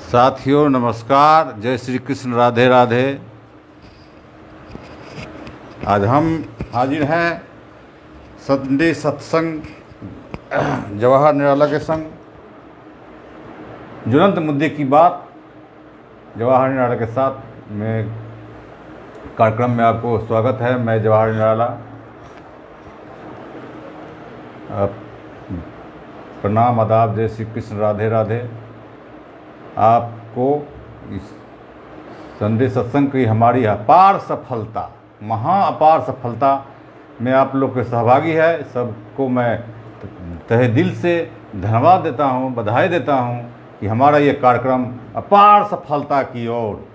साथियों नमस्कार, जय श्री कृष्ण, राधे राधे। आज हम हाजिर हैं संडे सत्संग जवाहर निराला के संग। ज्वलंत मुद्दे की बात जवाहर निराला के साथ में कार्यक्रम में आपको स्वागत है। मैं जवाहर निराला। प्रणाम, आदाब, जय श्री कृष्ण, राधे राधे। आपको इस संडे सत्संग की हमारी अपार सफलता, महा अपार सफलता में आप लोग के सहभागी है। सबको मैं तहे दिल से धन्यवाद देता हूँ, बधाई देता हूँ कि हमारा ये कार्यक्रम अपार सफलता की ओर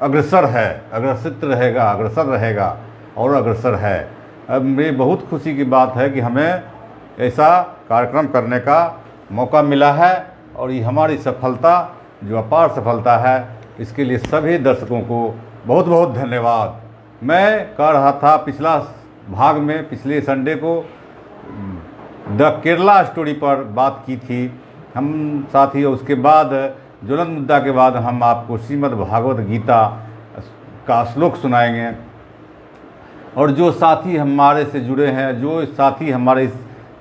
अग्रसर है, अग्रसर रहेगा और अग्रसर है। अब मेरी बहुत खुशी की बात है कि हमें ऐसा कार्यक्रम करने का मौका मिला है और ये हमारी सफलता जो अपार सफलता है, इसके लिए सभी दर्शकों को बहुत बहुत धन्यवाद। मैं कह रहा था पिछला भाग में, पिछले संडे को द केरला स्टोरी पर बात की थी हम साथी। उसके बाद ज्वलंत मुद्दा के बाद हम आपको श्रीमद् भागवत गीता का श्लोक सुनाएंगे। और जो साथी हमारे से जुड़े हैं, जो साथी हमारे इस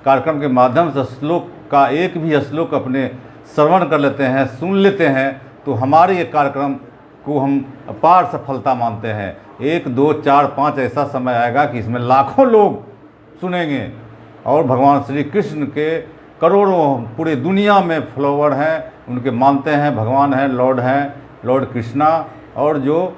कार्यक्रम के माध्यम से श्लोक का एक भी श्लोक अपने श्रवण कर लेते हैं, सुन लेते हैं, तो हमारे ये कार्यक्रम को हम अपार सफलता मानते हैं। 1, 2, 4, 5 ऐसा समय आएगा कि इसमें लाखों लोग सुनेंगे और भगवान श्री कृष्ण के करोड़ों पूरे दुनिया में फॉलोवर हैं, उनके मानते हैं, भगवान हैं, लॉर्ड कृष्णा। और जो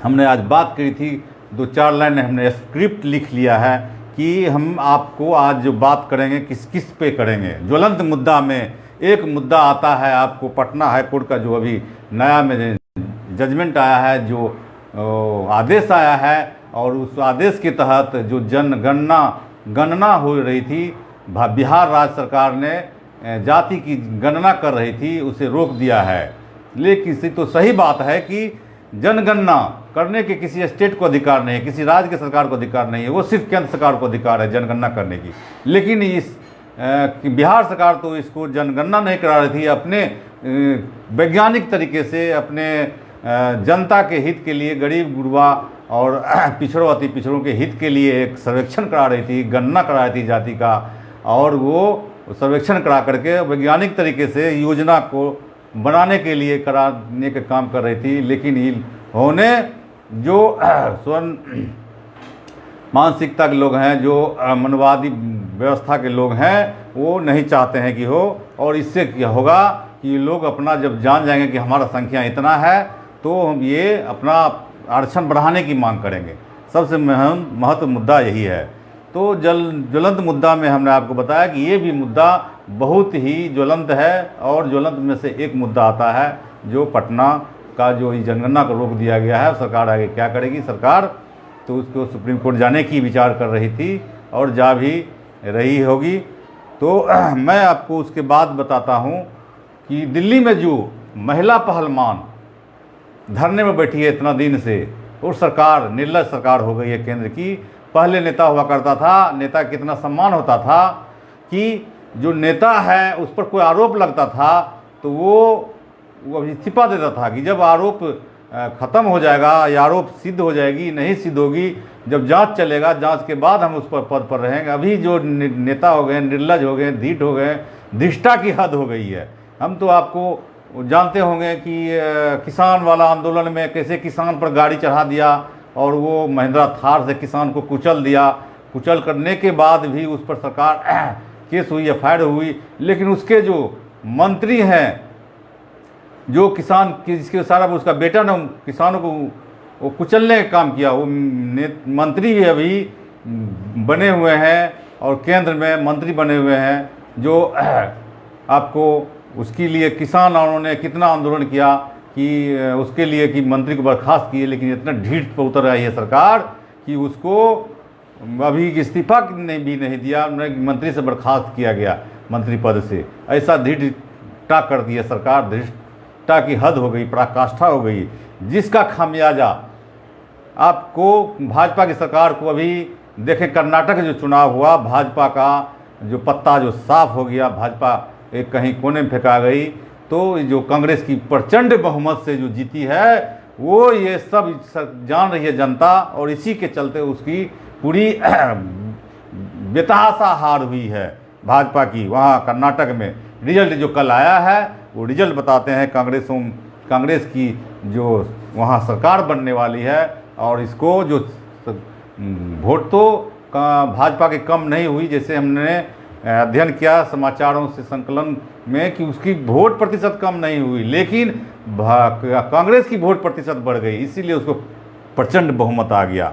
हमने आज बात करी थी, 2-4 लाइन हमने स्क्रिप्ट लिख लिया है कि हम आपको आज जो बात करेंगे किस पे करेंगे। ज्वलंत मुद्दा में एक मुद्दा आता है आपको, पटना हाई कोर्ट का जो अभी नया में जजमेंट आया है, जो आदेश आया है, और उस आदेश के तहत जो गणना हो रही थी, बिहार राज्य सरकार ने जाति की गणना कर रही थी, उसे रोक दिया है। लेकिन तो सही बात है कि जनगणना करने के किसी स्टेट को अधिकार नहीं है, किसी राज्य के सरकार को अधिकार नहीं है, वो सिर्फ केंद्र सरकार को अधिकार है जनगणना करने की। लेकिन इस बिहार सरकार तो इसको जनगणना नहीं करा रही थी, अपने वैज्ञानिक तरीके से अपने जनता के हित के लिए, गरीब गुरबा और पिछड़ों अति पिछड़ों के हित के लिए एक सर्वेक्षण करा रही थी, गणना करा रही थी जाति का। और वो सर्वेक्षण करा करके वैज्ञानिक तरीके से योजना को बनाने के लिए कराने का काम कर रही थी। लेकिन इन्होंने जो स्वर्ण मानसिकता के लोग हैं, जो मनवादी व्यवस्था के लोग हैं, वो नहीं चाहते हैं कि हो। और इससे क्या होगा कि लोग अपना जब जान जाएंगे कि हमारा संख्या इतना है, तो हम ये अपना आरक्षण बढ़ाने की मांग करेंगे। सबसे महत्व मुद्दा यही है। तो ज्वलंत मुद्दा में हमने आपको बताया कि ये भी मुद्दा बहुत ही ज्वलंत है। और ज्वलंत में से एक मुद्दा आता है जो पटना का जो जनगणना को रोक दिया गया है। सरकार आगे क्या करेगी? सरकार तो उसको सुप्रीम कोर्ट जाने की विचार कर रही थी और जा भी रही होगी। तो मैं आपको उसके बाद बताता हूँ कि दिल्ली में जो महिला पहलवान धरने में बैठी है इतना दिन से, और सरकार निर्लज सरकार हो गई है केंद्र की। पहले नेता हुआ करता था, नेता कितना सम्मान होता था कि जो नेता है उस पर कोई आरोप लगता था तो वो इस्तीफा देता था कि जब आरोप ख़त्म हो जाएगा या आरोप सिद्ध हो जाएगी, नहीं सिद्ध होगी, जब जांच चलेगा, जांच के बाद हम उस पर पद पर रहेंगे। अभी जो नेता हो गए, निर्लज हो गए, ढीठ हो गए, धिष्ठा की हद हो गई है। हम तो आपको जानते होंगे कि किसान वाला आंदोलन में कैसे किसान पर गाड़ी चढ़ा दिया और वो महिंद्रा थार से किसान को कुचल दिया। कुचल करने के बाद भी उस पर सरकार केस हुई, FIR हुई। लेकिन उसके जो मंत्री हैं, जो किसान जिसके सारा उसका बेटा ने किसानों को वो कुचलने का काम किया, वो मंत्री भी अभी बने हुए हैं और केंद्र में मंत्री बने हुए हैं। जो आपको उसके लिए किसान उन्होंने कितना आंदोलन किया कि उसके लिए कि मंत्री को बर्खास्त किए, लेकिन इतना ढीठ पर उतर आई है सरकार कि उसको अभी इस्तीफा भी नहीं दिया, मंत्री से बर्खास्त किया गया मंत्री पद से। ऐसा ढीठा कर दिया सरकार, ढीठता की हद हो गई, पराकाष्ठा हो गई, जिसका खामियाजा आपको भाजपा की सरकार को अभी देखें। कर्नाटक जो चुनाव हुआ, भाजपा का जो पत्ता जो साफ हो गया, भाजपा एक कहीं कोने में फेंका गई। तो जो कांग्रेस की प्रचंड बहुमत से जो जीती है वो ये सब जान रही है जनता, और इसी के चलते उसकी पूरी बेतहाशा हार हुई है भाजपा की। वहाँ कर्नाटक में रिजल्ट जो कल आया है वो रिजल्ट बताते हैं कांग्रेस की जो वहाँ सरकार बनने वाली है, और इसको जो वोट तो भाजपा के कम नहीं हुई, जैसे हमने अध्ययन किया समाचारों से संकलन में कि उसकी वोट प्रतिशत कम नहीं हुई, लेकिन कांग्रेस की वोट प्रतिशत बढ़ गई, इसीलिए उसको प्रचंड बहुमत आ गया।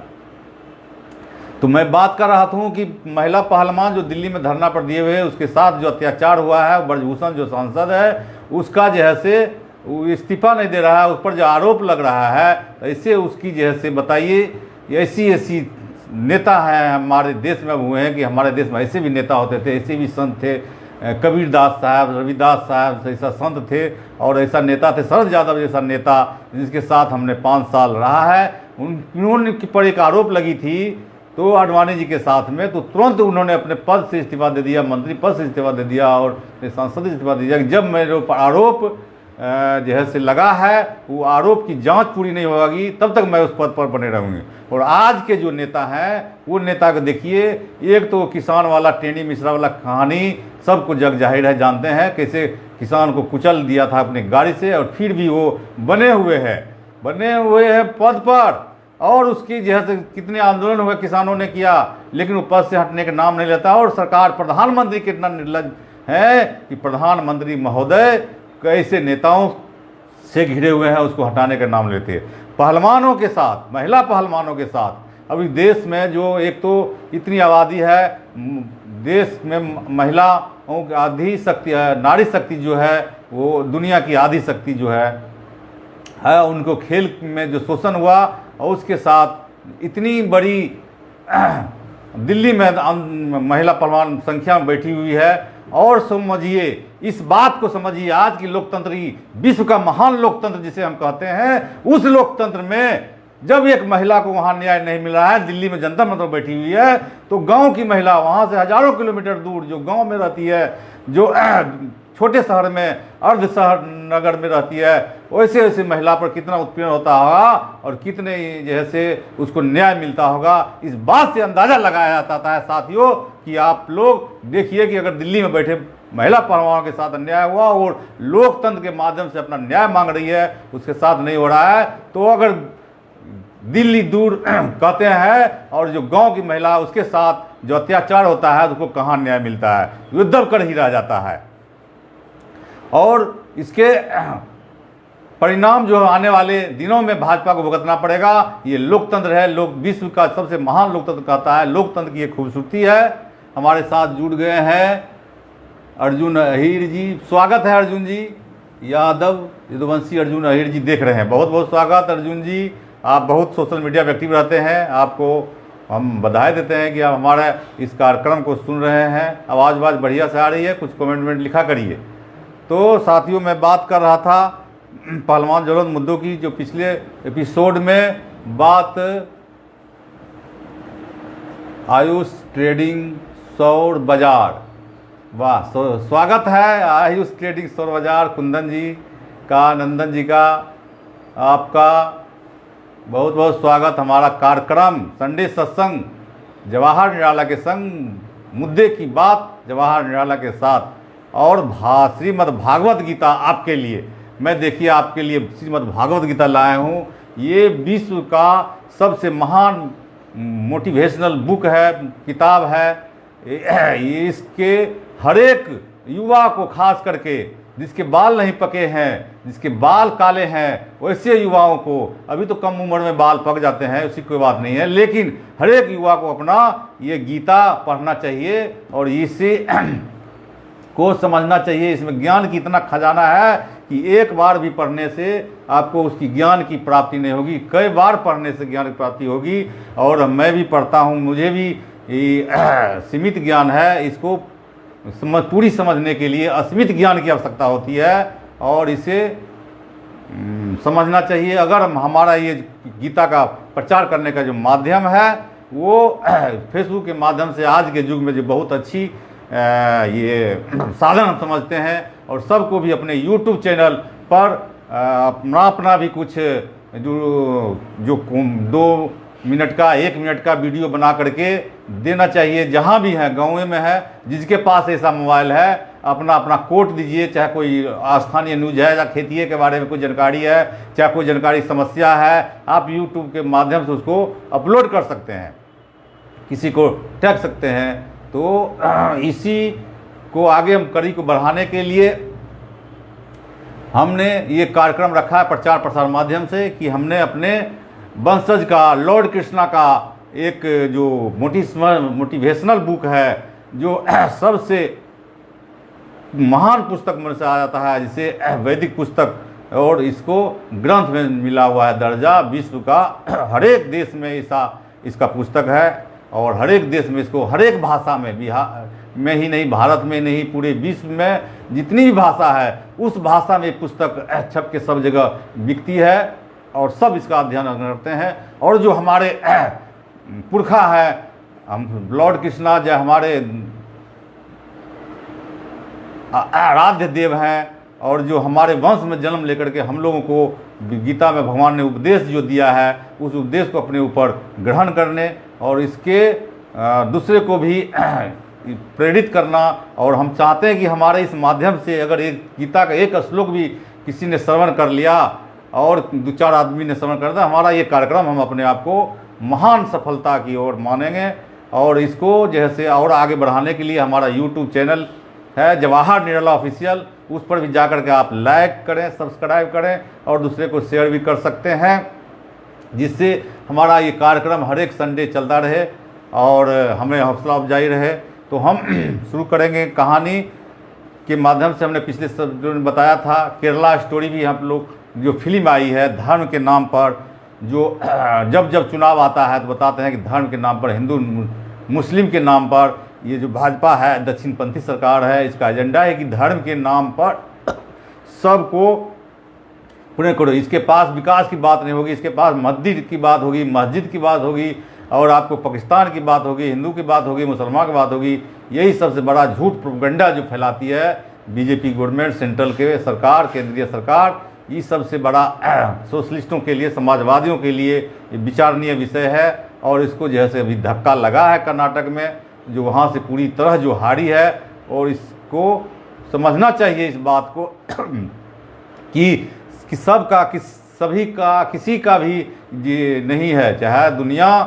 तो मैं बात कर रहा था कि महिला पहलवान जो दिल्ली में धरना पर दिए हुए है, उसके साथ जो अत्याचार हुआ है, ब्रजभूषण जो सांसद है उसका जो है से इस्तीफा नहीं दे रहा है, उस पर जो आरोप लग रहा है, तो इससे उसकी जो है से बताइए ऐसी नेता हैं हमारे देश में हुए हैं कि हमारे देश में ऐसे भी नेता होते थे, ऐसे भी संत थे, कबीरदास साहब, रविदास साहब ऐसा संत थे, और ऐसा नेता थे शरद यादव जैसा नेता जिसके साथ हमने 5 साल रहा है। उन्होंने पर एक आरोप लगी थी तो आडवाणी जी के साथ में, तो तुरंत उन्होंने अपने पद से इस्तीफा दे दिया, मंत्री पद से इस्तीफा दे दिया और सांसद इस्तीफा दे दिया। जब मेरे ऊपर आरोप जो है से लगा है, वो आरोप की जांच पूरी नहीं होगी तब तक मैं उस पद पर बने रहूँगी। और आज के जो नेता हैं वो नेता को देखिए, एक तो किसान वाला टेनी मिश्रा वाला कहानी सबको जग जाहिर है, जानते हैं कैसे किसान को कुचल दिया था अपनी गाड़ी से, और फिर भी वो बने हुए हैं पद पर, और उसकी जो है कितने आंदोलन हुए किसानों ने किया, लेकिन वो पद से हटने का नाम नहीं लेता। और सरकार प्रधानमंत्री कितना निर्लज है कि प्रधानमंत्री महोदय कैसे नेताओं से घिरे हुए हैं उसको हटाने का नाम लेते हैं। पहलवानों के साथ, महिला पहलवानों के साथ अभी देश में जो एक तो इतनी आबादी है, देश में महिलाओं की आधी शक्ति, नारी शक्ति जो है वो दुनिया की आधी शक्ति जो है उनको खेल में जो शोषण हुआ, और उसके साथ इतनी बड़ी दिल्ली में महिला पहलवान संख्या में बैठी हुई है। और समझिए, इस बात को समझिए, आज की लोकतंत्र, विश्व का महान लोकतंत्र जिसे हम कहते हैं, उस लोकतंत्र में जब एक महिला को वहाँ न्याय नहीं मिल रहा है, दिल्ली में जनता मतलब बैठी हुई है, तो गांव की महिला वहाँ से हजारों किलोमीटर दूर जो गांव में रहती है, जो छोटे शहर में, अर्ध शहर नगर में रहती है, वैसे वैसे महिला पर कितना उत्पीड़न होता होगा और कितने जैसे उसको न्याय मिलता होगा। इस बात से अंदाज़ा लगाया जाता है साथियों कि आप लोग देखिए कि अगर दिल्ली में बैठे महिला पहलवानों के साथ अन्याय हुआ और लोकतंत्र के माध्यम से अपना न्याय मांग रही है, उसके साथ नहीं हो रहा है, तो अगर दिल्ली दूर कहते हैं और जो गांव की महिला उसके साथ जो अत्याचार होता है उसको कहाँ न्याय मिलता है, युद्ध कर ही रह जाता है। और इसके परिणाम जो आने वाले दिनों में भाजपा को भुगतना पड़ेगा। ये लोकतंत्र है, लोग विश्व का सबसे महान लोकतंत्र कहता है, लोकतंत्र की ये खूबसूरती है। हमारे साथ जुड़ गए हैं अर्जुन अहीर जी, स्वागत है अर्जुन जी। यादव यदुवंशी अर्जुन अहीर जी देख रहे हैं, बहुत बहुत स्वागत अर्जुन जी। आप बहुत सोशल मीडिया में एक्टिव रहते हैं, आपको हम बधाई देते हैं कि आप हमारे इस कार्यक्रम को सुन रहे हैं। आवाज़ बढ़िया से आ रही है, कुछ कमेंट लिखा करिए। तो साथियों, मैं बात कर रहा था पहलवान ज्वलंत मुद्दों की, जो पिछले एपिसोड में बात आयुष ट्रेडिंग सौर बाजार, वाह स्वागत है आयुष ट्रेडिंग सौर बाजार, कुंदन जी का, नंदन जी का, आपका बहुत बहुत स्वागत। हमारा कार्यक्रम संडे सत्संग जवाहर निराला के संग, मुद्दे की बात जवाहर निराला के साथ, और श्रीमद् भागवत गीता आपके लिए। मैं देखिए आपके लिए श्रीमद् भागवत गीता लाया हूँ। ये विश्व का सबसे महान मोटिवेशनल बुक है, किताब है। ये इसके हर एक युवा को, खास करके जिसके बाल नहीं पके हैं, जिसके बाल काले हैं, वैसे युवाओं को, अभी तो कम उम्र में बाल पक जाते हैं, उसकी कोई बात नहीं है, लेकिन हर एक युवा को अपना ये गीता पढ़ना चाहिए और इसे को समझना चाहिए। इसमें ज्ञान की इतना खजाना है कि एक बार भी पढ़ने से आपको उसकी ज्ञान की प्राप्ति नहीं होगी, कई बार पढ़ने से ज्ञान की प्राप्ति होगी। और मैं भी पढ़ता हूँ, मुझे भी सीमित ज्ञान है, इसको पूरी समझने के लिए असीमित ज्ञान की आवश्यकता होती है और इसे समझना चाहिए। अगर हमारा ये गीता का प्रचार करने का जो माध्यम है वो फेसबुक के माध्यम से आज के युग में जो बहुत अच्छी ये साधन हम समझते हैं। और सबको भी अपने YouTube चैनल पर अपना भी कुछ जो 2 मिनट का 1 मिनट का वीडियो बना करके देना चाहिए। जहाँ भी है, गाँव में है, जिसके पास ऐसा मोबाइल है, अपना कोट दीजिए। चाहे कोई स्थानीय न्यूज है या खेती के बारे में कोई जानकारी है, चाहे कोई जानकारी समस्या है, आप YouTube के माध्यम से उसको अपलोड कर सकते हैं, किसी को टैग सकते हैं। तो इसी को आगे हम कड़ी को बढ़ाने के लिए हमने ये कार्यक्रम रखा है प्रचार प्रसार माध्यम से, कि हमने अपने वंशज का, लॉर्ड कृष्णा का एक जो मोटिवेशनल बुक है, जो सबसे महान पुस्तक मन से आ जाता है, जिसे वैदिक पुस्तक, और इसको ग्रंथ में मिला हुआ है दर्जा। विश्व का हर एक देश में इसका पुस्तक है, और हर एक देश में इसको हर एक भाषा में, बिहार में ही नहीं, भारत में नहीं, पूरे विश्व में जितनी भी भाषा है उस भाषा में पुस्तक छप के सब जगह बिकती है, और सब इसका अध्ययन करते हैं। और जो हमारे पुरखा है, हम लॉर्ड कृष्णा जो हमारे आराध्य देव हैं, और जो हमारे वंश में जन्म लेकर के हम लोगों को गीता में भगवान ने उपदेश जो दिया है, उस उपदेश को अपने ऊपर ग्रहण करने और इसके दूसरे को भी प्रेरित करना। और हम चाहते हैं कि हमारे इस माध्यम से अगर एक गीता का एक श्लोक भी किसी ने श्रवण कर लिया और 2-4 आदमी ने श्रवण कर दिया, हमारा ये कार्यक्रम हम अपने आप को महान सफलता की ओर मानेंगे। और इसको जैसे और आगे बढ़ाने के लिए हमारा YouTube चैनल है जवाहर निराला ऑफिशियल, उस पर भी जाकर के आप लाइक करें, सब्सक्राइब करें और दूसरे को शेयर भी कर सकते हैं, जिससे हमारा ये कार्यक्रम हर एक संडे चलता रहे और हमें हौसला अफजाई रहे। तो हम शुरू करेंगे कहानी के माध्यम से। हमने पिछले जो बताया था केरला स्टोरी भी हम लोग जो फिल्म आई है धर्म के नाम पर, जो जब चुनाव आता है तो बताते हैं कि धर्म के नाम पर, हिंदू मुस्लिम के नाम पर, ये जो भाजपा है दक्षिणपंथी सरकार है, इसका एजेंडा है कि धर्म के नाम पर सबको पूरे करो। इसके पास विकास की बात नहीं होगी, इसके पास मंदिर की बात होगी, मस्जिद की बात होगी, और आपको पाकिस्तान की बात होगी, हिंदू की बात होगी, मुसलमान की बात होगी। यही सबसे बड़ा झूठ प्रोपेगेंडा जो फैलाती है बीजेपी गवर्नमेंट, सेंट्रल के सरकार, केंद्रीय सरकार। ये सबसे बड़ा सोशलिस्टों के लिए, समाजवादियों के लिए विचारणीय विषय है। और इसको जैसे अभी धक्का लगा है कर्नाटक में, जो वहाँ से पूरी तरह जो हारी है, और इसको समझना चाहिए इस बात को कि सबका सभी का किसी का भी ये नहीं है, चाहे दुनिया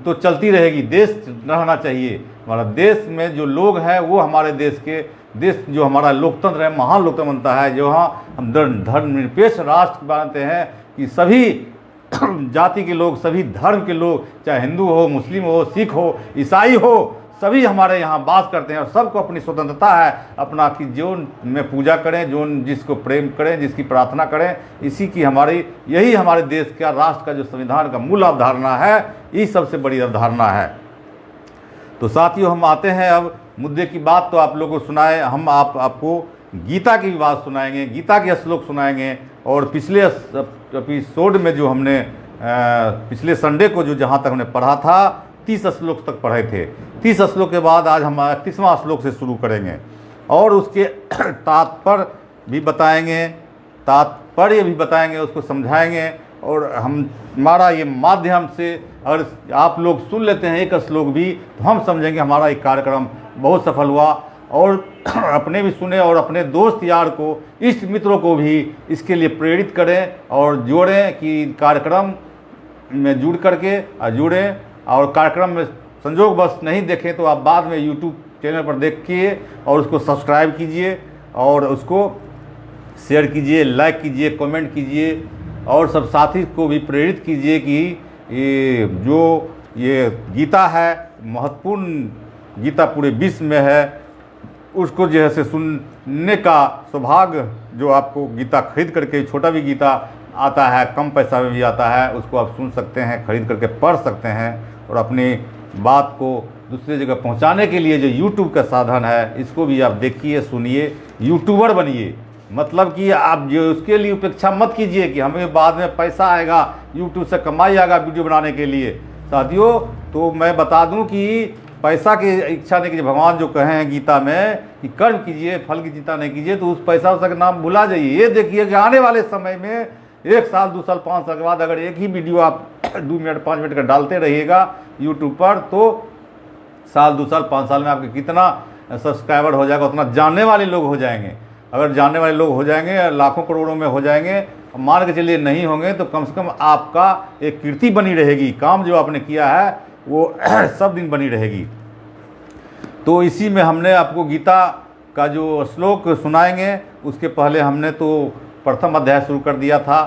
तो चलती रहेगी, देश रहना चाहिए। हमारा देश में जो लोग हैं वो हमारे देश जो हमारा लोकतंत्र है, महान लोकतंत्र बनता है, जो हाँ हम धर्मनिरपेक्ष राष्ट्र बनाते हैं कि सभी जाति के लोग, सभी धर्म के लोग, चाहे हिंदू हो, मुस्लिम हो, सिख हो, ईसाई हो, सभी हमारे यहाँ वास करते हैं। और सबको अपनी स्वतंत्रता है अपना कि जो में पूजा करें, जो जिसको प्रेम करें, जिसकी प्रार्थना करें। इसी की यही हमारे देश का, राष्ट्र का जो संविधान का मूल अवधारणा है, ये सबसे बड़ी अवधारणा है। तो साथियों, हम आते हैं अब मुद्दे की बात। तो आप लोगों को सुनाए, हम आपको गीता की भी बात सुनाएंगे, गीता के श्लोक सुनाएंगे। और पिछले एपिसोड में जो हमने पिछले संडे को जो जहाँ तक हमने पढ़ा था 30 श्लोक तक पढ़े थे। 30 श्लोक के बाद आज हम 31वां श्लोक से शुरू करेंगे और उसके तात्पर्य भी बताएंगे, उसको समझाएंगे। और हमारा ये माध्यम से अगर आप लोग सुन लेते हैं एक श्लोक भी, तो हम समझेंगे हमारा एक कार्यक्रम बहुत सफल हुआ। और अपने भी सुने और अपने दोस्त यार को, इष्ट मित्रों को भी इसके लिए प्रेरित करें और जोड़ें कि कार्यक्रम में जुड़ें। और कार्यक्रम में संजोगवश नहीं देखें तो आप बाद में YouTube चैनल पर देखिए और उसको सब्सक्राइब कीजिए और उसको शेयर कीजिए, लाइक कीजिए, कमेंट कीजिए और सब साथी को भी प्रेरित कीजिए कि ये गीता है, महत्वपूर्ण गीता पूरे विश्व में है, उसको जो है से सुनने का सौभाग्य, जो आपको गीता खरीद करके, छोटा भी गीता आता है, कम पैसा में भी आता है, उसको आप सुन सकते हैं, खरीद करके पढ़ सकते हैं। और अपनी बात को दूसरी जगह पहुंचाने के लिए जो YouTube का साधन है, इसको भी आप देखिए, सुनिए, यूट्यूबर बनिए। मतलब कि आप जो उसके लिए उपेक्षा मत कीजिए कि हमें बाद में पैसा आएगा, YouTube से कमाई आएगा वीडियो बनाने के लिए। साथियों, तो मैं बता दूं कि पैसा की इच्छा नहीं कीजिए। भगवान जो कहे हैं गीता में कि कर्म कीजिए, फल की चिंता नहीं कीजिए, तो उस पैसा का नाम भुला जाइए। ये देखिए कि आने वाले समय में 1 साल 2 साल 5 साल के बाद अगर एक ही वीडियो आप 2 मिनट 5 मिनट का डालते रहिएगा यूट्यूब पर, तो साल 2 साल 5 साल में आपके कितना सब्सक्राइबर हो जाएगा, उतना जानने वाले लोग हो जाएंगे। अगर जानने वाले लोग हो जाएंगे, लाखों करोड़ों में हो जाएंगे, मान के चलिए नहीं होंगे, तो कम से कम आपका एक कीर्ति बनी रहेगी, काम जो आपने किया है वो सब दिन बनी रहेगी। तो इसी में हमने आपको गीता का जो श्लोक सुनाएंगे, उसके पहले हमने तो प्रथम अध्याय शुरू कर दिया था।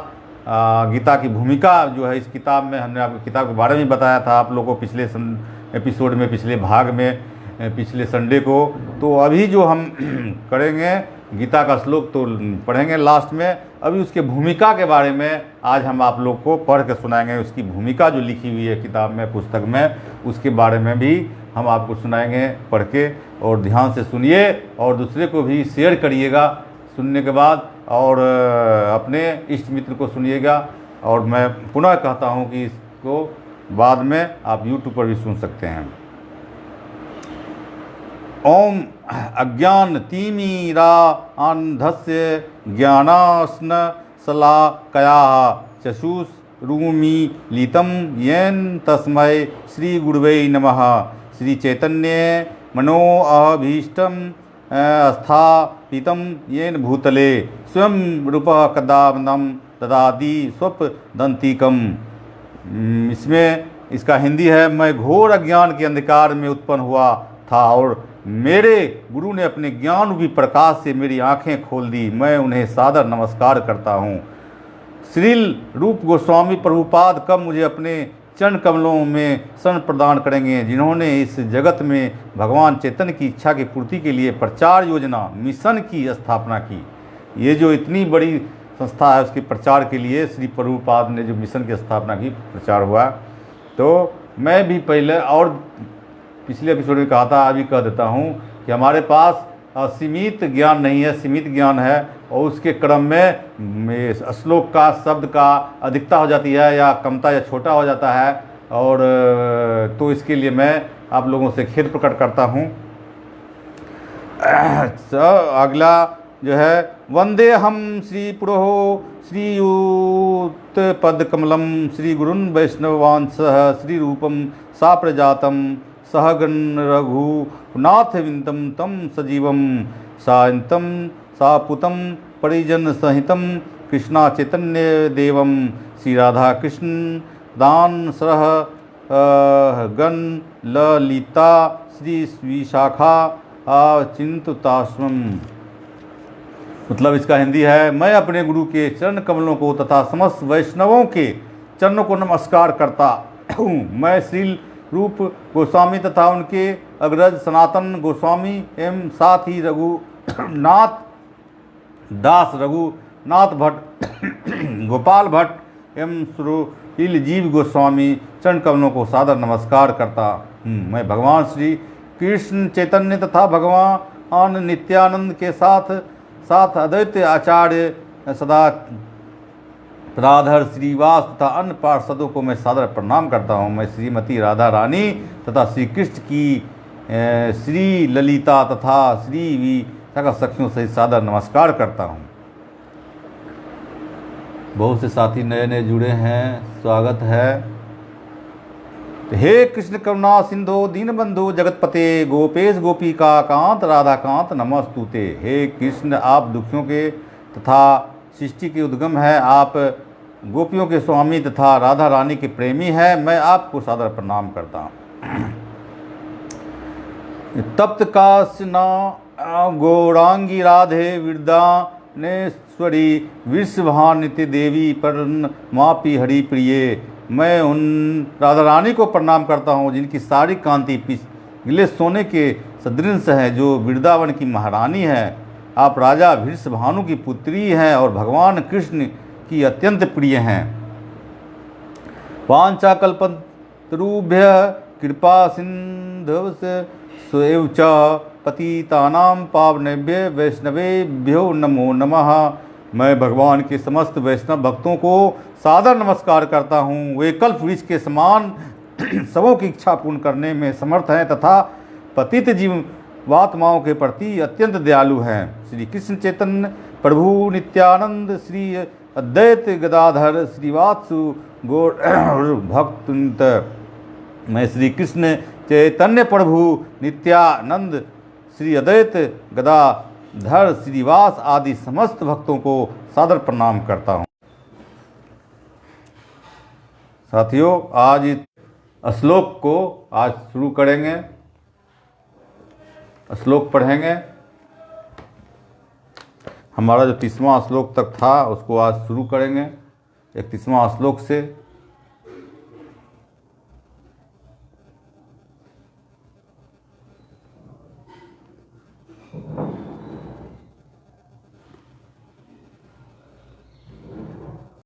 गीता की भूमिका जो है इस किताब में, हमने आपको किताब के बारे में बताया था आप लोगों को पिछले एपिसोड में, पिछले भाग में, पिछले संडे को। तो अभी जो हम करेंगे गीता का श्लोक तो पढ़ेंगे लास्ट में। अभी उसके भूमिका के बारे में आज हम आप लोग को पढ़ के सुनाएंगे। उसकी भूमिका जो लिखी हुई है किताब में, पुस्तक में, उसके बारे में भी हम आपको सुनाएंगे पढ़ के। और ध्यान से सुनिए और दूसरे को भी शेयर करिएगा सुनने के बाद, और अपने इष्ट मित्र को सुनिएगा। और मैं पुनः कहता हूँ कि इसको बाद में आप YouTube पर भी सुन सकते हैं। ओम अज्ञान तिमिरा अंधस्य ज्ञानास्न शलाकया चक्षुरुमी लीतम येन तस्मै श्री गुरुवे नमः। श्री चैतन्य मनोअभीष्टम स्थापितम येन भूतले स्वयं रूपः कदानम ददाति स्वपदंतिकम। इसमें इसका हिंदी है, मैं घोर अज्ञान के अंधकार में उत्पन्न हुआ था और मेरे गुरु ने अपने ज्ञान रूपी प्रकाश से मेरी आंखें खोल दी। मैं उन्हें सादर नमस्कार करता हूँ। श्रील रूप गोस्वामी प्रभुपाद कब मुझे अपने चरण कमलों में शरण प्रदान करेंगे, जिन्होंने इस जगत में भगवान चैतन्य की इच्छा की पूर्ति के लिए प्रचार योजना मिशन की स्थापना की। ये जो इतनी बड़ी संस्था है उसके प्रचार के लिए श्री प्रभुपाद ने जो मिशन की स्थापना की, प्रचार हुआ। तो मैं भी पहले और पिछले एपिसोड में कहा था, अभी कह देता हूँ कि हमारे पास सीमित ज्ञान नहीं है, सीमित ज्ञान है, और उसके क्रम में श्लोक का, शब्द का अधिकता हो जाती है या कमता या छोटा हो जाता है। और तो इसके लिए मैं आप लोगों से खेद प्रकट करता हूँ। अगला जो है, वंदे हम श्री पुरोहो श्रीयुत पद कमलम श्री गुरुन वैष्णवांसः श्री रूपम साप्रजातम सहगन रघुनाथ विंतम तम सजीवम सायंतम सापुतम परिजन सहितम कृष्णा चैतन्य देवम श्री राधा कृष्ण दान सरह गण ललिता श्री विशाखा चिंतुताश्वम। मतलब इसका हिंदी है, मैं अपने गुरु के चरण कमलों को तथा समस्त वैष्णवों के चरणों को नमस्कार करता हूँ। मैं श्री रूप गोस्वामी तथा उनके अग्रज सनातन गोस्वामी एवं साथ ही रघुनाथ दास, रघुनाथ भट्ट, गोपाल भट्ट एवं सुरील जीव गोस्वामी चरण कमलों को सादर नमस्कार करता हूँ। मैं भगवान श्री कृष्ण चैतन्य तथा भगवान नित्यानंद के साथ अद्वैत आचार्य सदा राधर श्रीवास तथा अन्य पार्षदों को मैं सादर प्रणाम करता हूँ। मैं श्रीमती राधा रानी तथा श्री कृष्ण की श्री ललिता तथा श्री विशाखा सखियों से सादर नमस्कार करता हूँ। बहुत से साथी नए नए जुड़े हैं, स्वागत है। हे कृष्ण करुणा सिंधु दीनबंधु जगतपते गोपेश गोपिका कांत राधा कांत नमस्तुते। हे कृष्ण, आप दुखियों के तथा सृष्टि के उद्गम है, आप गोपियों के स्वामी तथा राधा रानी के प्रेमी हैं। मैं आपको सादर प्रणाम करता हूँ। तप्त काशना गौरांगी राधे विरदानेश्वरी विश्वभानिति देवी परन मापी हरि प्रिय। मैं उन राधा रानी को प्रणाम करता हूँ जिनकी सारी कांति पिघले सोने के सदृश है, जो वृंदावन की महारानी है। आप राजा भीष्मभानु की पुत्री हैं और भगवान कृष्ण की अत्यंत प्रिय हैं। वाञ्छाकल्पतरुभ्य कृपा सिंधुभ्य स्वैव च पतितानां पावनेभ्य वैष्णवेभ्यो नमो नमः। मैं भगवान के समस्त वैष्णव भक्तों को सादर नमस्कार करता हूँ। वे कल्प वृक्ष के समान सबों की इच्छा पूर्ण करने में समर्थ हैं तथा पतित जीवात्माओं के प्रति अत्यंत दयालु हैं। श्री कृष्ण चैतन्य प्रभु नित्यानंद, श्री अद्वैत गदाधर, श्रीवात्सु गौर भक्त। मैं श्री कृष्ण चैतन्य प्रभु नित्यानंद, श्री अद्वैत गदाधर, श्रीवास आदि समस्त भक्तों को सादर प्रणाम करता हूँ। साथियों, आज इस श्लोक को आज शुरू करेंगे, श्लोक पढ़ेंगे। हमारा जो 30वां श्लोक तक था उसको आज शुरू करेंगे 31वां श्लोक से।